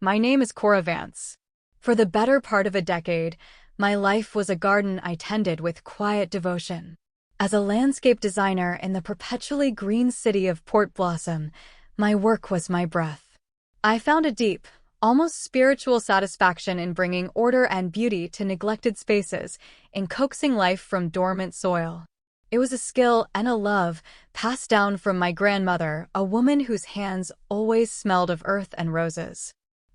My name is Cora Vance. For the better part of a decade, my life was a garden I tended with quiet devotion. As a landscape designer in the perpetually green city of Port Blossom, my work was my breath. I found a deep, almost spiritual satisfaction in bringing order and beauty to neglected spaces, in coaxing life from dormant soil. It was a skill and a love passed down from my grandmother, a woman whose hands always smelled of earth and roses.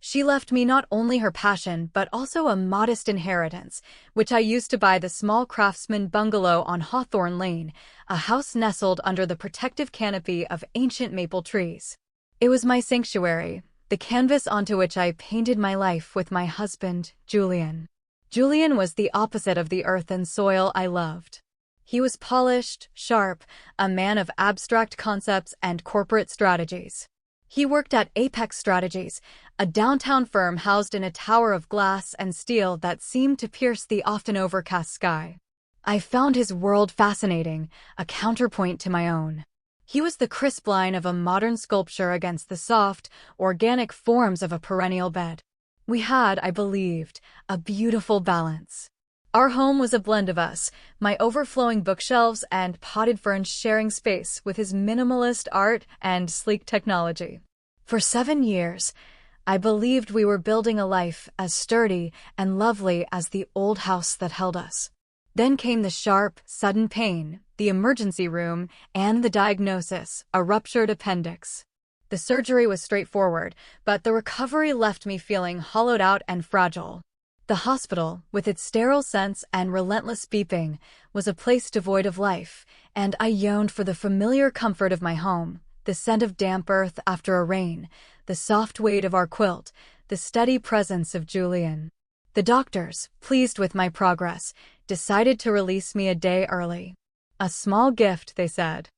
She left me not only her passion but also a modest inheritance, which I used to buy the small craftsman bungalow on Hawthorne Lane, a house nestled under the protective canopy of ancient maple trees. It was my sanctuary, the canvas onto which I painted my life with my husband, Julian. Julian was the opposite of the earth and soil I loved. He was polished, sharp, a man of abstract concepts and corporate strategies. He worked at Apex Strategies, a downtown firm housed in a tower of glass and steel that seemed to pierce the often overcast sky. I found his world fascinating, a counterpoint to my own. He was the crisp line of a modern sculpture against the soft, organic forms of a perennial bed. We had, I believed, a beautiful balance. Our home was a blend of us, my overflowing bookshelves and potted ferns sharing space with his minimalist art and sleek technology. For 7 years, I believed we were building a life as sturdy and lovely as the old house that held us. Then came the sharp, sudden pain, the emergency room, and the diagnosis, a ruptured appendix. The surgery was straightforward, but the recovery left me feeling hollowed out and fragile. The hospital, with its sterile scents and relentless beeping, was a place devoid of life, and I yearned for the familiar comfort of my home, the scent of damp earth after a rain, the soft weight of our quilt, the steady presence of Julian. The doctors, pleased with my progress, decided to release me a day early. A small gift, they said.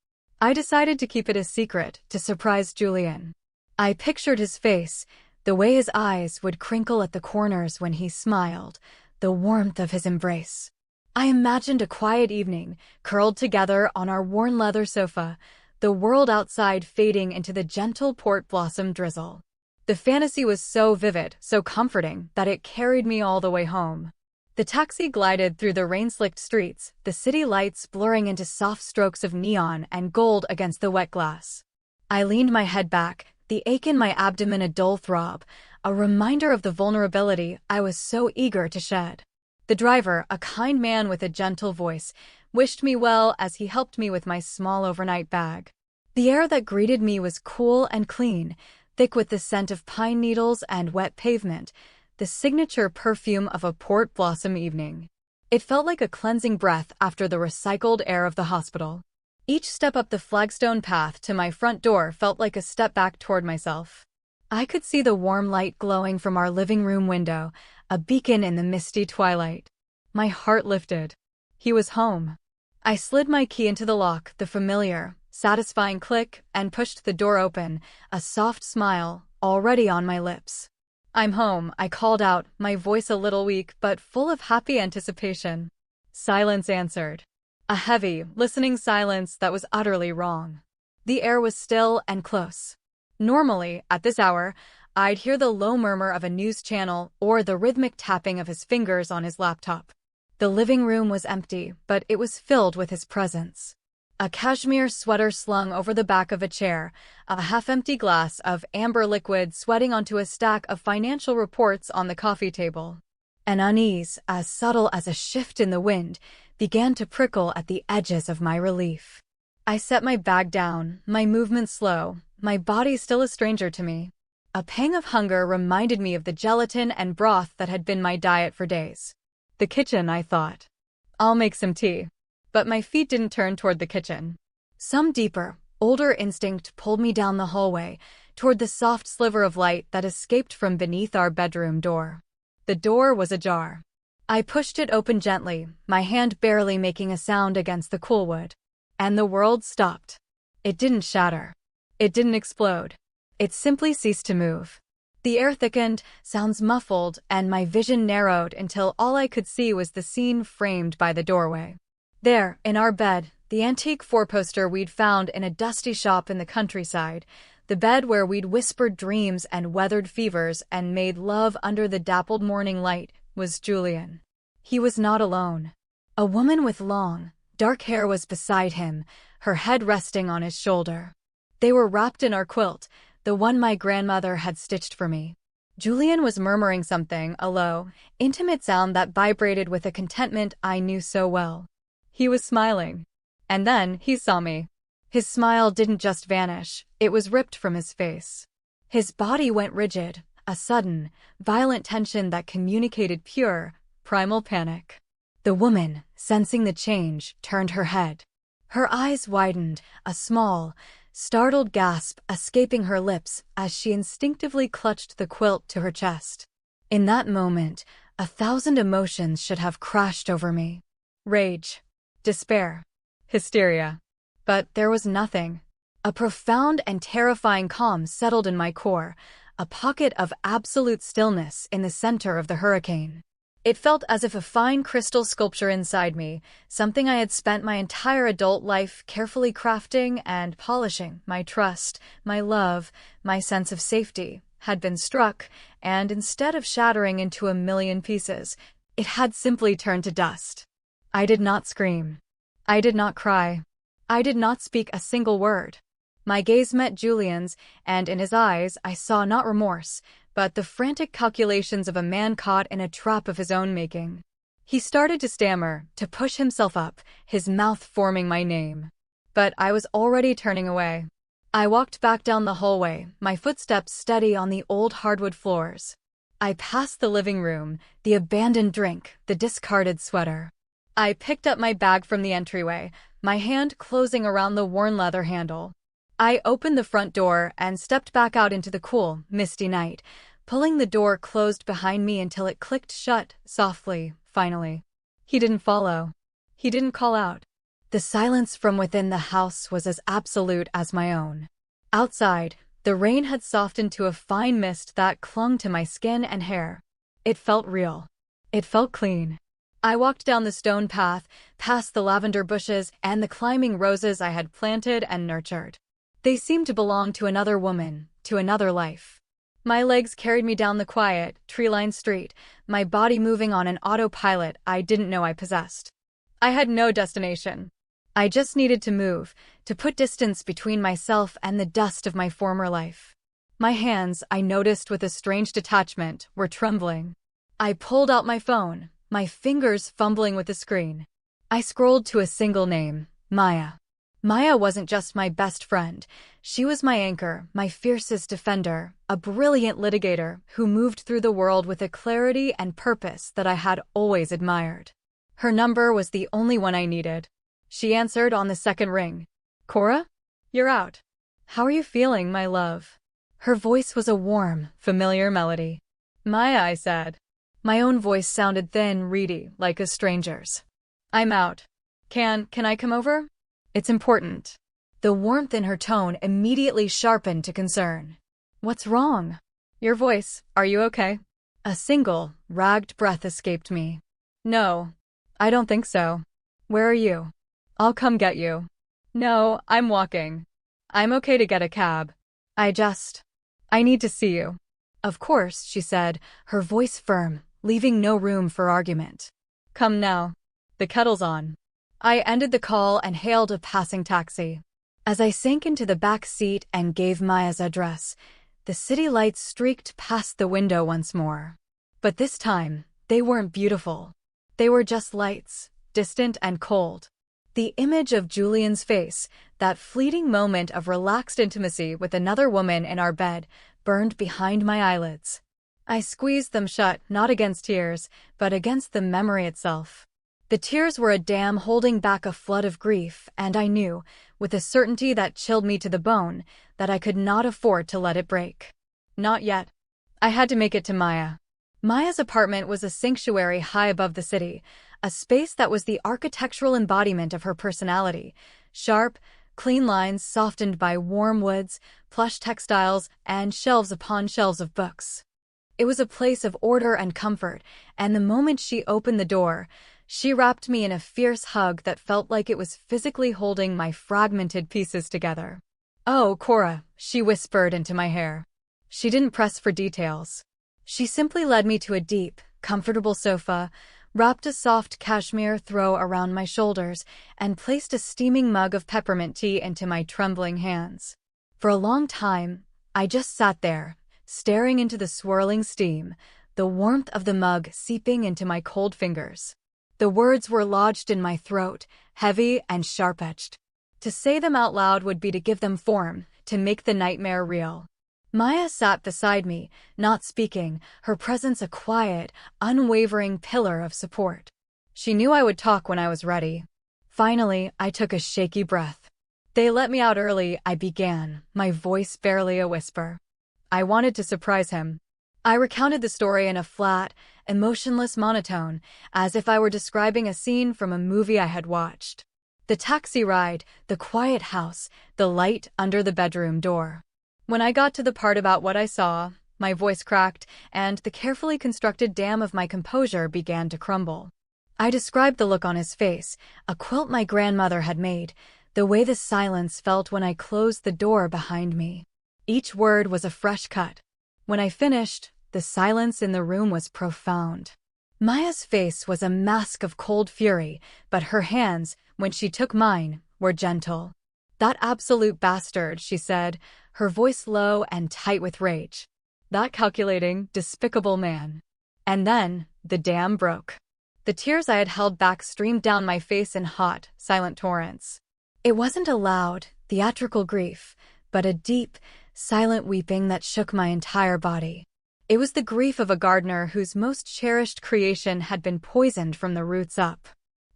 I decided to keep it a secret to surprise Julian. I pictured his face, the way his eyes would crinkle at the corners when he smiled, the warmth of his embrace. I imagined a quiet evening, curled together on our worn leather sofa, the world outside fading into the gentle Port Blossom drizzle. The fantasy was so vivid, so comforting, that it carried me all the way home. The taxi glided through the rain-slicked streets, the city lights blurring into soft strokes of neon and gold against the wet glass. I leaned my head back, the ache in my abdomen a dull throb, a reminder of the vulnerability I was so eager to shed. The driver, a kind man with a gentle voice, wished me well as he helped me with my small overnight bag. The air that greeted me was cool and clean, thick with the scent of pine needles and wet pavement, the signature perfume of a Port Blossom evening. It felt like a cleansing breath after the recycled air of the hospital. Each step up the flagstone path to my front door felt like a step back toward myself. I could see the warm light glowing from our living room window, a beacon in the misty twilight. My heart lifted. He was home. I slid my key into the lock, the familiar, satisfying click, and pushed the door open, a soft smile already on my lips. "I'm home," I called out, my voice a little weak but full of happy anticipation. Silence answered. A heavy, listening silence that was utterly wrong. The air was still and close. Normally, at this hour, I'd hear the low murmur of a news channel or the rhythmic tapping of his fingers on his laptop. The living room was empty, but it was filled with his presence. A cashmere sweater slung over the back of a chair, a half-empty glass of amber liquid sweating onto a stack of financial reports on the coffee table. An unease, as subtle as a shift in the wind, began to prickle at the edges of my relief. I set my bag down, my movements slow, my body still a stranger to me. A pang of hunger reminded me of the gelatin and broth that had been my diet for days. The kitchen, I thought. I'll make some tea. But my feet didn't turn toward the kitchen. Some deeper, older instinct pulled me down the hallway, toward the soft sliver of light that escaped from beneath our bedroom door. The door was ajar. I pushed it open gently, my hand barely making a sound against the cool wood. And the world stopped. It didn't shatter. It didn't explode. It simply ceased to move. The air thickened, sounds muffled, and my vision narrowed until all I could see was the scene framed by the doorway. There, in our bed, the antique four-poster we'd found in a dusty shop in the countryside, The bed where we'd whispered dreams and weathered fevers and made love under the dappled morning light was Julian. He was not alone. A woman with long, dark hair was beside him, her head resting on his shoulder. They were wrapped in our quilt, the one my grandmother had stitched for me. Julian was murmuring something, a low, intimate sound that vibrated with a contentment I knew so well. He was smiling. And then he saw me. His smile didn't just vanish, it was ripped from his face. His body went rigid, a sudden, violent tension that communicated pure, primal panic. The woman, sensing the change, turned her head. Her eyes widened, a small, startled gasp escaping her lips as she instinctively clutched the quilt to her chest. In that moment, 1,000 emotions should have crashed over me. Rage, despair, hysteria. But there was nothing. A profound and terrifying calm settled in my core, a pocket of absolute stillness in the center of the hurricane. It felt as if a fine crystal sculpture inside me, something I had spent my entire adult life carefully crafting and polishing, my trust, my love, my sense of safety, had been struck, and instead of shattering into a million pieces, it had simply turned to dust. I did not scream. I did not cry. I did not speak a single word. My gaze met Julian's, and in his eyes I saw not remorse, but the frantic calculations of a man caught in a trap of his own making. He started to stammer, to push himself up, his mouth forming my name. But I was already turning away. I walked back down the hallway, my footsteps steady on the old hardwood floors. I passed the living room, the abandoned drink, the discarded sweater. I picked up my bag from the entryway, my hand closing around the worn leather handle. I opened the front door and stepped back out into the cool, misty night, pulling the door closed behind me until it clicked shut, softly, finally. He didn't follow. He didn't call out. The silence from within the house was as absolute as my own. Outside, the rain had softened to a fine mist that clung to my skin and hair. It felt real. It felt clean. I walked down the stone path, past the lavender bushes and the climbing roses I had planted and nurtured. They seemed to belong to another woman, to another life. My legs carried me down the quiet, tree-lined street, my body moving on an autopilot I didn't know I possessed. I had no destination. I just needed to move, to put distance between myself and the dust of my former life. My hands, I noticed with a strange detachment, were trembling. I pulled out my phone, my fingers fumbling with the screen. I scrolled to a single name, Maya. Maya wasn't just my best friend. She was my anchor, my fiercest defender, a brilliant litigator who moved through the world with a clarity and purpose that I had always admired. Her number was the only one I needed. She answered on the second ring. Cora? You're out. How are you feeling, my love? Her voice was a warm, familiar melody. Maya, I said. My own voice sounded thin, reedy, like a stranger's. I'm out. Can I come over? It's important. The warmth in her tone immediately sharpened to concern. What's wrong? Your voice, are you okay? A single, ragged breath escaped me. No, I don't think so. Where are you? I'll come get you. No, I'm walking. I'm okay to get a cab. I need to see you. Of course, she said, her voice firm, leaving no room for argument. Come now. The kettle's on. I ended the call and hailed a passing taxi. As I sank into the back seat and gave Maya's address, the city lights streaked past the window once more. But this time, they weren't beautiful. They were just lights, distant and cold. The image of Julian's face, that fleeting moment of relaxed intimacy with another woman in our bed, burned behind my eyelids. I squeezed them shut, not against tears, but against the memory itself. The tears were a dam holding back a flood of grief, and I knew, with a certainty that chilled me to the bone, that I could not afford to let it break. Not yet. I had to make it to Maya. Maya's apartment was a sanctuary high above the city, a space that was the architectural embodiment of her personality. Sharp, clean lines softened by warm woods, plush textiles, and shelves upon shelves of books. It was a place of order and comfort, and the moment she opened the door, she wrapped me in a fierce hug that felt like it was physically holding my fragmented pieces together. "Oh, Cora," she whispered into my hair. She didn't press for details. She simply led me to a deep, comfortable sofa, wrapped a soft cashmere throw around my shoulders, and placed a steaming mug of peppermint tea into my trembling hands. For a long time, I just sat there, staring into the swirling steam, the warmth of the mug seeping into my cold fingers. The words were lodged in my throat, heavy and sharp-edged. To say them out loud would be to give them form, to make the nightmare real. Maya sat beside me, not speaking, her presence a quiet, unwavering pillar of support. She knew I would talk when I was ready. Finally, I took a shaky breath. "They let me out early," I began, my voice barely a whisper. "I wanted to surprise him." I recounted the story in a flat, emotionless monotone, as if I were describing a scene from a movie I had watched. The taxi ride, the quiet house, the light under the bedroom door. When I got to the part about what I saw, my voice cracked, and the carefully constructed dam of my composure began to crumble. I described the look on his face, a quilt my grandmother had made, the way the silence felt when I closed the door behind me. Each word was a fresh cut. When I finished, the silence in the room was profound. Maya's face was a mask of cold fury, but her hands, when she took mine, were gentle. "That absolute bastard," she said, her voice low and tight with rage. "That calculating, despicable man." And then, the dam broke. The tears I had held back streamed down my face in hot, silent torrents. It wasn't a loud, theatrical grief, but a deep, silent weeping that shook my entire body. It was the grief of a gardener whose most cherished creation had been poisoned from the roots up.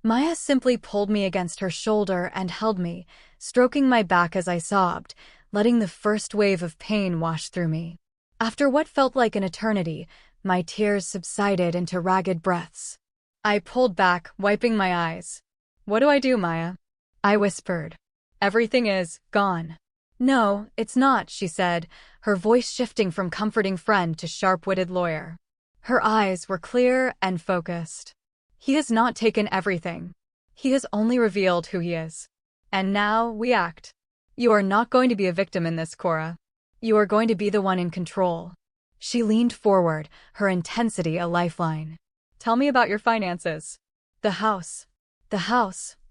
Maya simply pulled me against her shoulder and held me, stroking my back as I sobbed, letting the first wave of pain wash through me. After what felt like an eternity, my tears subsided into ragged breaths. I pulled back, wiping my eyes. "What do I do, Maya?" I whispered. "Everything is gone." "No, it's not," she said, her voice shifting from comforting friend to sharp-witted lawyer. Her eyes were clear and focused. "He has not taken everything. He has only revealed who he is. And now we act. You are not going to be a victim in this, Cora. You are going to be the one in control." She leaned forward, her intensity a lifeline. "Tell me about your finances." The house,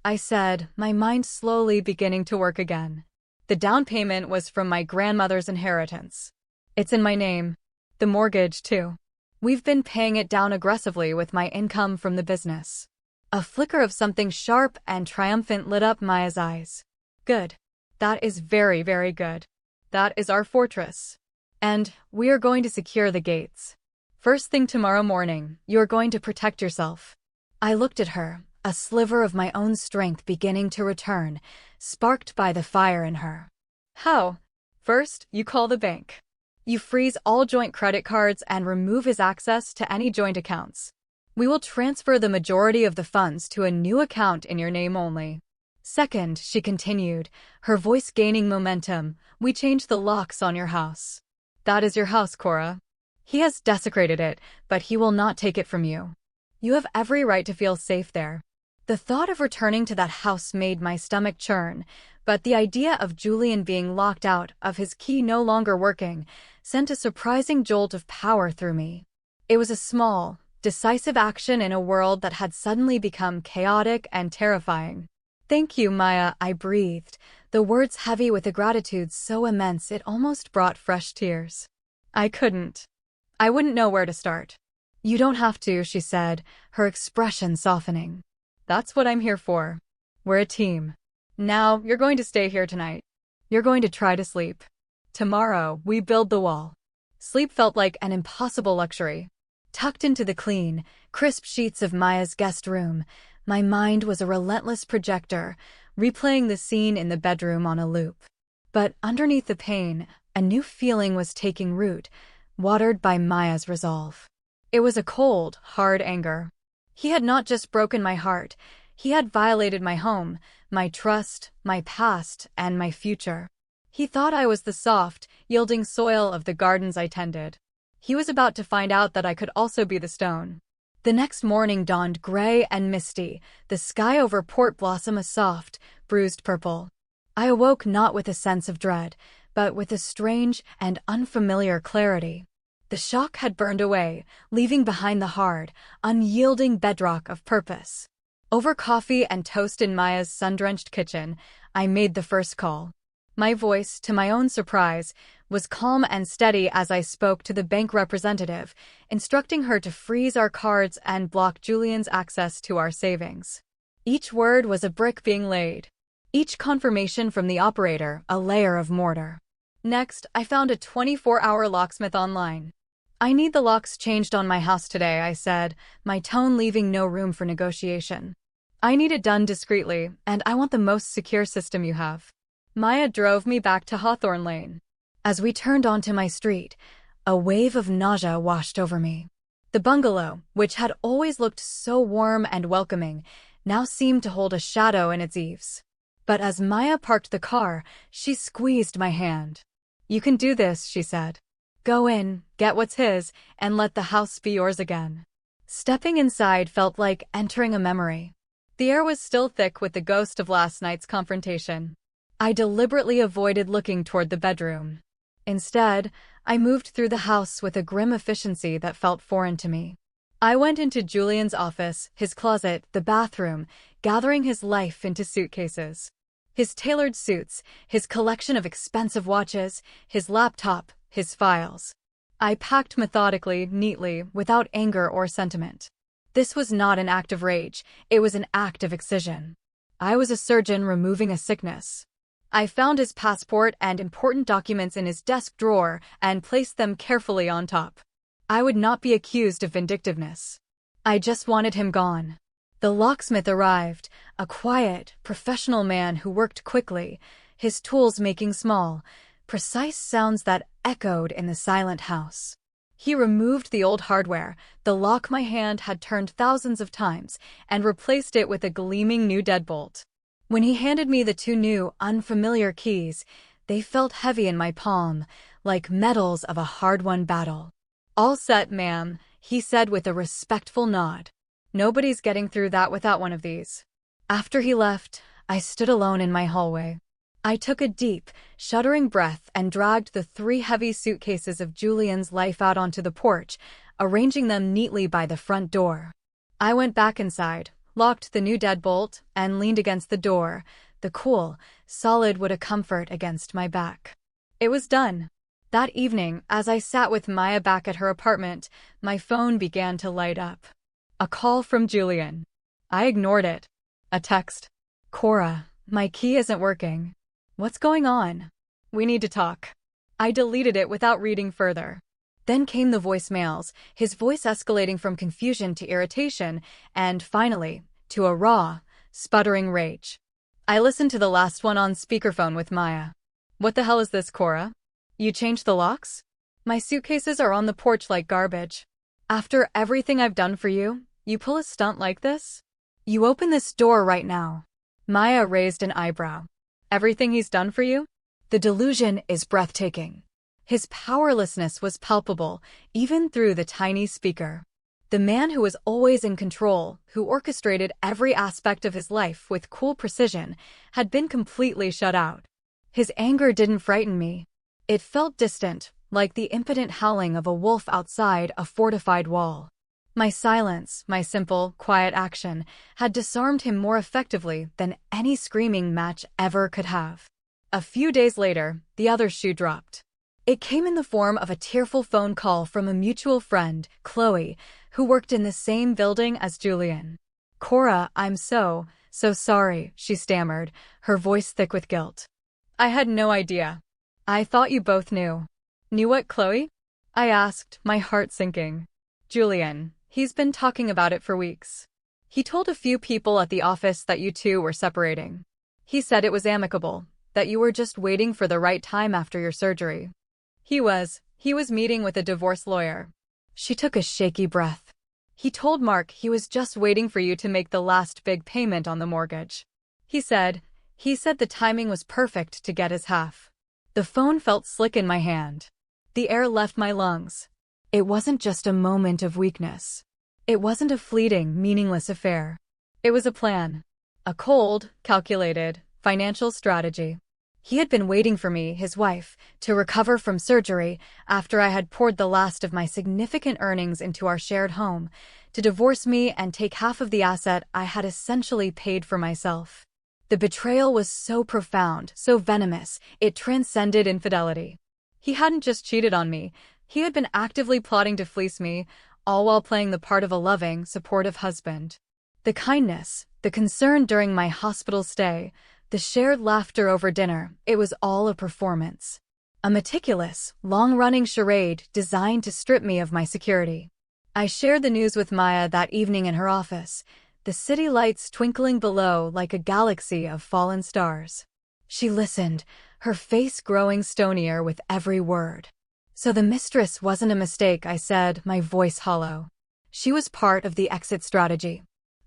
I said, my mind slowly beginning to work again. "The down payment was from my grandmother's inheritance. It's in my name. The mortgage, too. We've been paying it down aggressively with my income from the business." A flicker of something sharp and triumphant lit up Maya's eyes. "Good. That is very, very good. That is our fortress. And we are going to secure the gates. First thing tomorrow morning, you are going to protect yourself." I looked at her, a sliver of my own strength beginning to return, sparked by the fire in her. "How?" "First, you call the bank. You freeze all joint credit cards and remove his access to any joint accounts. We will transfer the majority of the funds to a new account in your name only. Second," she continued, her voice gaining momentum, "we change the locks on your house. That is your house, Cora. He has desecrated it, but he will not take it from you. You have every right to feel safe there." The thought of returning to that house made my stomach churn, but the idea of Julian being locked out, of his key no longer working, sent a surprising jolt of power through me. It was a small, decisive action in a world that had suddenly become chaotic and terrifying. "Thank you, Maya," I breathed, the words heavy with a gratitude so immense it almost brought fresh tears. I wouldn't know where to start." "You don't have to," she said, her expression softening. "That's what I'm here for. We're a team. Now, you're going to stay here tonight. You're going to try to sleep. Tomorrow, we build the wall." Sleep felt like an impossible luxury. Tucked into the clean, crisp sheets of Maya's guest room, my mind was a relentless projector, replaying the scene in the bedroom on a loop. But underneath the pain, a new feeling was taking root, watered by Maya's resolve. It was a cold, hard anger. He had not just broken my heart, he had violated my home, my trust, my past, and my future. He thought I was the soft, yielding soil of the gardens I tended. He was about to find out that I could also be the stone. The next morning dawned gray and misty, the sky over Port Blossom a soft, bruised purple. I awoke not with a sense of dread, but with a strange and unfamiliar clarity. The shock had burned away, leaving behind the hard, unyielding bedrock of purpose. Over coffee and toast in Maya's sun-drenched kitchen, I made the first call. My voice, to my own surprise, was calm and steady as I spoke to the bank representative, instructing her to freeze our cards and block Julian's access to our savings. Each word was a brick being laid. Each confirmation from the operator, a layer of mortar. Next, I found a 24-hour locksmith online. "I need the locks changed on my house today," I said, my tone leaving no room for negotiation. "I need it done discreetly, and I want the most secure system you have." Maya drove me back to Hawthorne Lane. As we turned onto my street, a wave of nausea washed over me. The bungalow, which had always looked so warm and welcoming, now seemed to hold a shadow in its eaves. But as Maya parked the car, she squeezed my hand. "You can do this," she said. "Go in, get what's his, and let the house be yours again." Stepping inside felt like entering a memory. The air was still thick with the ghost of last night's confrontation. I deliberately avoided looking toward the bedroom. Instead, I moved through the house with a grim efficiency that felt foreign to me. I went into Julian's office, his closet, the bathroom, gathering his life into suitcases. His tailored suits, his collection of expensive watches, his laptop, his files. I packed methodically, neatly, without anger or sentiment. This was not an act of rage, it was an act of excision. I was a surgeon removing a sickness. I found his passport and important documents in his desk drawer and placed them carefully on top. I would not be accused of vindictiveness. I just wanted him gone. The locksmith arrived, a quiet, professional man who worked quickly, his tools making small, precise sounds that echoed in the silent house. He removed the old hardware, the lock my hand had turned thousands of times, and replaced it with a gleaming new deadbolt. When he handed me the two new, unfamiliar keys, they felt heavy in my palm, like medals of a hard-won battle. "All set, ma'am," he said with a respectful nod. "Nobody's getting through that without one of these." After he left, I stood alone in my hallway. I took a deep, shuddering breath and dragged the 3 heavy suitcases of Julian's life out onto the porch, arranging them neatly by the front door. I went back inside, locked the new deadbolt, and leaned against the door, the cool, solid wood a comfort against my back. It was done. That evening, as I sat with Maya back at her apartment, my phone began to light up. A call from Julian. I ignored it. A text. "Cora, my key isn't working. What's going on? We need to talk." I deleted it without reading further. Then came the voicemails, his voice escalating from confusion to irritation, and finally, to a raw, sputtering rage. I listened to the last one on speakerphone with Maya. "What the hell is this, Cora? You changed the locks? My suitcases are on the porch like garbage. After everything I've done for you, you pull a stunt like this? You open this door right now." Maya raised an eyebrow. "Everything he's done for you?" The delusion is breathtaking. His powerlessness was palpable, even through the tiny speaker. The man who was always in control, who orchestrated every aspect of his life with cool precision, had been completely shut out. His anger didn't frighten me. It felt distant, like the impotent howling of a wolf outside a fortified wall. My silence, my simple, quiet action, had disarmed him more effectively than any screaming match ever could have. A few days later, the other shoe dropped. It came in the form of a tearful phone call from a mutual friend, Chloe, who worked in the same building as Julian. "Cora, I'm so sorry," she stammered, her voice thick with guilt. "I had no idea. I thought you both knew." "Knew what, Chloe?" I asked, my heart sinking. "Julian. He's been talking about it for weeks. He told a few people at the office that you two were separating. He said it was amicable, that you were just waiting for the right time after your surgery. He was meeting with a divorce lawyer." She took a shaky breath. "He told Mark he was just waiting for you to make the last big payment on the mortgage. He said the timing was perfect to get his half." The phone felt slick in my hand. The air left my lungs. It wasn't just a moment of weakness. It wasn't a fleeting, meaningless affair. It was a plan. A cold, calculated, Financial strategy. He had been waiting for me, his wife, to recover from surgery after I had poured the last of my significant earnings into our shared home, to divorce me and take half of the asset I had essentially paid for myself. The betrayal was so profound, so venomous, it transcended infidelity. He hadn't just cheated on me, he had been actively plotting to fleece me, all while playing the part of a loving, supportive husband. The kindness, the concern during my hospital stay, the shared laughter over dinner, it was all a performance. A meticulous, long-running charade designed to strip me of my security. I shared the news with Maya that evening in her office, the city lights twinkling below like a galaxy of fallen stars. She listened, her face growing stonier with every word. So the mistress wasn't a mistake, I said, my voice hollow. She was part of the exit strategy.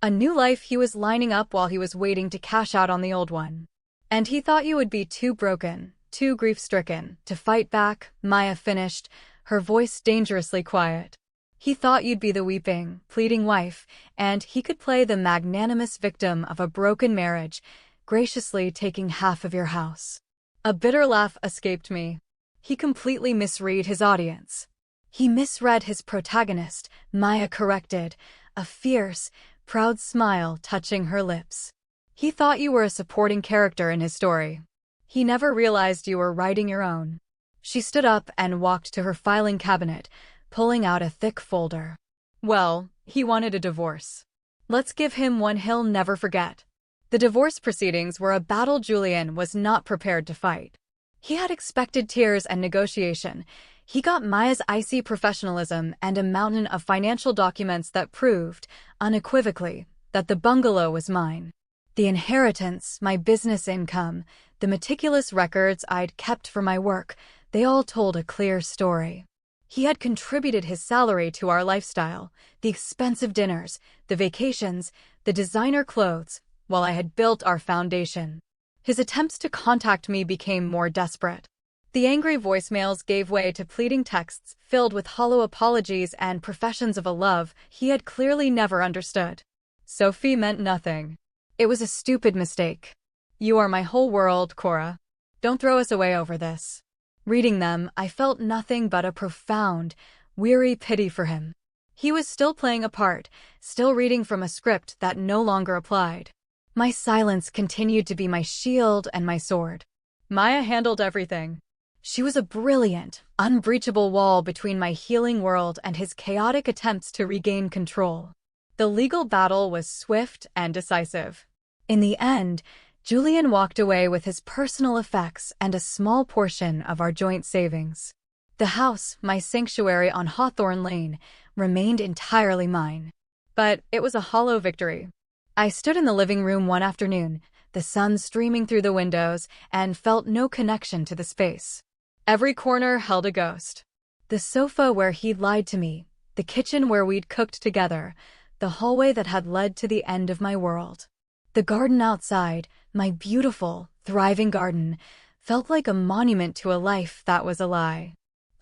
A new life he was lining up while he was waiting to cash out on the old one. And he thought you would be too broken, too grief-stricken, to fight back, Maya finished, her voice dangerously quiet. He thought you'd be the weeping, pleading wife, and he could play the magnanimous victim of a broken marriage, graciously taking half of your house. A bitter laugh escaped me. He completely misread his audience. He misread his protagonist, Maya corrected, a fierce, proud smile touching her lips. He thought you were a supporting character in his story. He never realized you were writing your own. She stood up and walked to her filing cabinet, pulling out a thick folder. Well, he wanted a divorce. Let's give him one he'll never forget. The divorce proceedings were a battle Julian was not prepared to fight. He had expected tears and negotiation. He got Maya's icy professionalism and a mountain of financial documents that proved, unequivocally, that the bungalow was mine. The inheritance, my business income, the meticulous records I'd kept for my work, they all told a clear story. He had contributed his salary to our lifestyle, the expensive dinners, the vacations, the designer clothes, while I had built our foundation. His attempts to contact me became more desperate. The angry voicemails gave way to pleading texts filled with hollow apologies and professions of a love he had clearly never understood. Sophie meant nothing. It was a stupid mistake. You are my whole world, Cora. Don't throw us away over this. Reading them, I felt nothing but a profound, weary pity for him. He was still playing a part, still reading from a script that no longer applied. My silence continued to be my shield and my sword. Maya handled everything. She was a brilliant, unbreachable wall between my healing world and his chaotic attempts to regain control. The legal battle was swift and decisive. In the end, Julian walked away with his personal effects and a small portion of our joint savings. The house, my sanctuary on Hawthorne Lane, remained entirely mine. But it was a hollow victory. I stood in the living room one afternoon, the sun streaming through the windows, and felt no connection to the space. Every corner held a ghost. The sofa where he'd lied to me, the kitchen where we'd cooked together, the hallway that had led to the end of my world. The garden outside, my beautiful, thriving garden, felt like a monument to a life that was a lie.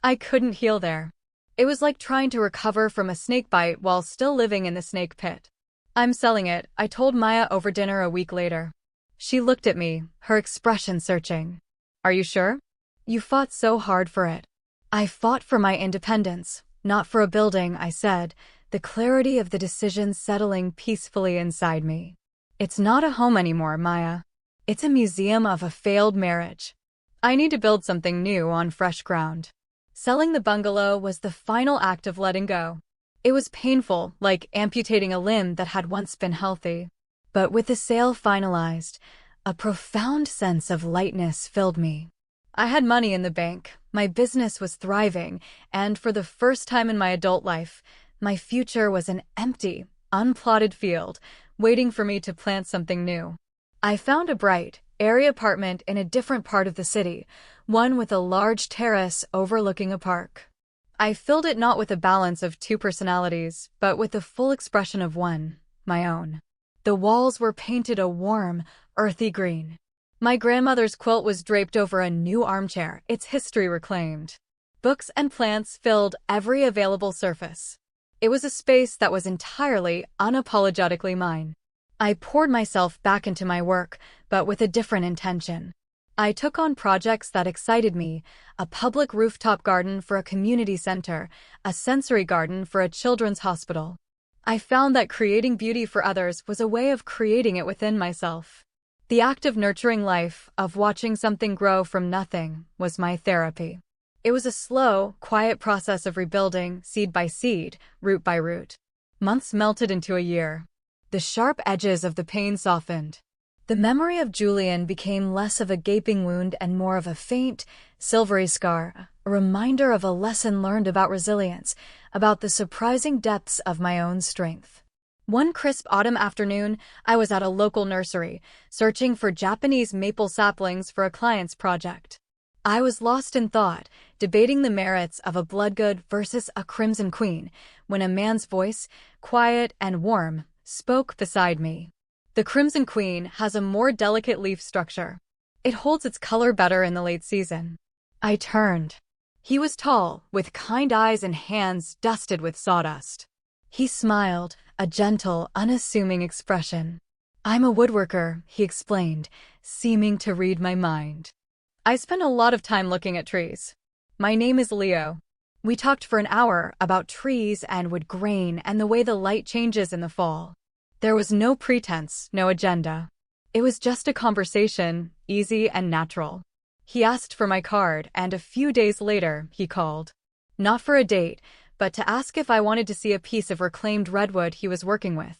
I couldn't heal there. It was like trying to recover from a snake bite while still living in the snake pit. I'm selling it, I told Maya over dinner a week later. She looked at me, her expression searching. Are you sure? You fought so hard for it. I fought for my independence, not for a building, I said, the clarity of the decision settling peacefully inside me. It's not a home anymore, Maya. It's a museum of a failed marriage. I need to build something new on fresh ground. Selling the bungalow was the final act of letting go. It was painful, like amputating a limb that had once been healthy. But with the sale finalized, a profound sense of lightness filled me. I had money in the bank, my business was thriving, and for the first time in my adult life, my future was an empty, unplotted field, waiting for me to plant something new. I found a bright, airy apartment in a different part of the city, one with a large terrace overlooking a park. I filled it not with a balance of two personalities, but with the full expression of one, my own. The walls were painted a warm, earthy green. My grandmother's quilt was draped over a new armchair, its history reclaimed. Books and plants filled every available surface. It was a space that was entirely, unapologetically mine. I poured myself back into my work, but with a different intention. I took on projects that excited me: a public rooftop garden for a community center, a sensory garden for a children's hospital. I found that creating beauty for others was a way of creating it within myself. The act of nurturing life, of watching something grow from nothing, was my therapy. It was a slow, quiet process of rebuilding, seed by seed, root by root. Months melted into a year. The sharp edges of the pain softened. The memory of Julian became less of a gaping wound and more of a faint, silvery scar, a reminder of a lesson learned about resilience, about the surprising depths of my own strength. One crisp autumn afternoon, I was at a local nursery, searching for Japanese maple saplings for a client's project. I was lost in thought, debating the merits of a bloodgood versus a crimson queen, when a man's voice, quiet and warm, spoke beside me. The Crimson Queen has a more delicate leaf structure. It holds its color better in the late season. I turned. He was tall, with kind eyes and hands dusted with sawdust. He smiled, a gentle, unassuming expression. "I'm a woodworker," he explained, seeming to read my mind. "I spend a lot of time looking at trees. My name is Leo." We talked for an hour about trees and wood grain and the way the light changes in the fall. There was no pretense, no agenda. It was just a conversation, easy and natural. He asked for my card, and a few days later, he called. Not for a date, but to ask if I wanted to see a piece of reclaimed redwood he was working with.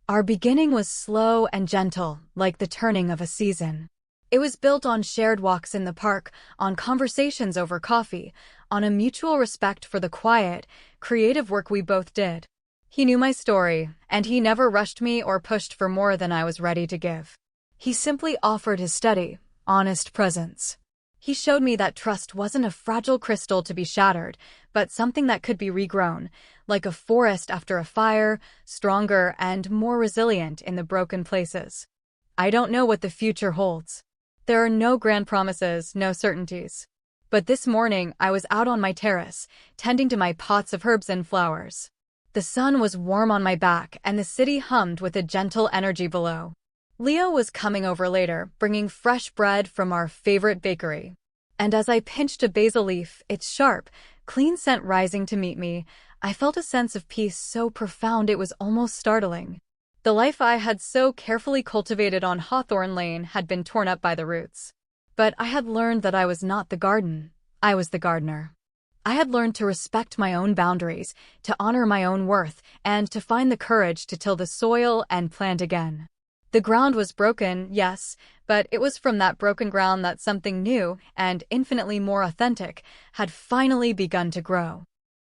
Our beginning was slow and gentle, like the turning of a season. It was built on shared walks in the park, on conversations over coffee, on a mutual respect for the quiet, creative work we both did. He knew my story, and he never rushed me or pushed for more than I was ready to give. He simply offered his steady, honest presence. He showed me that trust wasn't a fragile crystal to be shattered, but something that could be regrown, like a forest after a fire, stronger and more resilient in the broken places. I don't know what the future holds. There are no grand promises, no certainties. But this morning I was out on my terrace, tending to my pots of herbs and flowers. The sun was warm on my back, and the city hummed with a gentle energy below. Leo was coming over later, bringing fresh bread from our favorite bakery. And as I pinched a basil leaf, its sharp, clean scent rising to meet me, I felt a sense of peace so profound it was almost startling. The life I had so carefully cultivated on Hawthorne Lane had been torn up by the roots. But I had learned that I was not the garden. I was the gardener. I had learned to respect my own boundaries, to honor my own worth, and to find the courage to till the soil and plant again. The ground was broken, yes, but it was from that broken ground that something new, and infinitely more authentic, had finally begun to grow.